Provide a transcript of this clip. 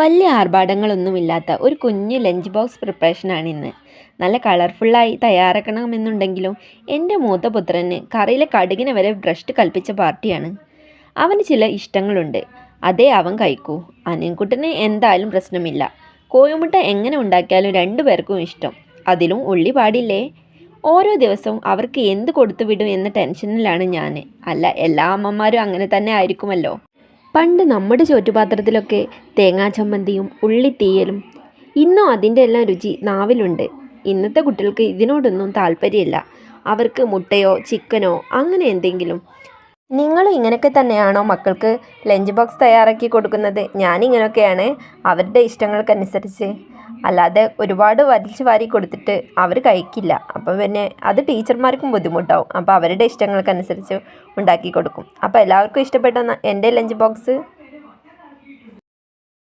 വലിയ ആർഭാടങ്ങളൊന്നുമില്ലാത്ത ഒരു കുഞ്ഞു ലഞ്ച് ബോക്സ് പ്രിപ്പറേഷനാണ് ഇന്ന്. നല്ല കളർഫുള്ളായി തയ്യാറാക്കണമെന്നുണ്ടെങ്കിലും എൻ്റെ മൂത്ത പുത്രന് കറിയിലെ കടുകിനെ വരെ ഭ്രഷ്ട് കൽപ്പിച്ച പാർട്ടിയാണ്. അവന് ചില ഇഷ്ടങ്ങളുണ്ട്, അതേ അവൻ കഴിക്കൂ. അനിയൻകുട്ടന് എന്തായാലും പ്രശ്നമില്ല. കോഴിമുട്ട എങ്ങനെ ഉണ്ടാക്കിയാലും രണ്ടുപേർക്കും ഇഷ്ടം. അതിലും ഉള്ളി പാടില്ലേ. ഓരോ ദിവസവും അവർക്ക് എന്ത് കൊടുത്തുവിടും എന്ന ടെൻഷനിലാണ് ഞാൻ. അല്ല, എല്ലാ അമ്മമാരും അങ്ങനെ തന്നെ ആയിരിക്കുമല്ലോ. പണ്ട് നമ്മുടെ ചോറ്റുപാത്രത്തിലൊക്കെ തേങ്ങാ ചമ്മന്തിയും ഉള്ളിത്തീയലും. ഇന്നും അതിൻ്റെ എല്ലാം രുചി നാവിലുണ്ട്. ഇന്നത്തെ കുട്ടികൾക്ക് ഇതിനോടൊന്നും താല്പര്യമില്ല. അവർക്ക് മുട്ടയോ ചിക്കനോ അങ്ങനെ എന്തെങ്കിലും. നിങ്ങളും ഇങ്ങനെയൊക്കെ തന്നെയാണോ മക്കൾക്ക് ലഞ്ച് ബോക്സ് തയ്യാറാക്കി കൊടുക്കുന്നത്? ഞാനിങ്ങനെയൊക്കെയാണ്, അവരുടെ ഇഷ്ടങ്ങൾക്കനുസരിച്ച്. അല്ലാതെ ഒരുപാട് വലിച്ചു വാരി കൊടുത്തിട്ട് അവർ കഴിക്കില്ല. അപ്പോൾ പിന്നെ അത് ടീച്ചർമാർക്കും ബുദ്ധിമുട്ടാവും. അപ്പോൾ അവരുടെ ഇഷ്ടങ്ങൾക്കനുസരിച്ച് ഉണ്ടാക്കി കൊടുക്കും. അപ്പോൾ എല്ലാവർക്കും ഇഷ്ടപ്പെട്ട എൻ്റെ ലഞ്ച് ബോക്സ്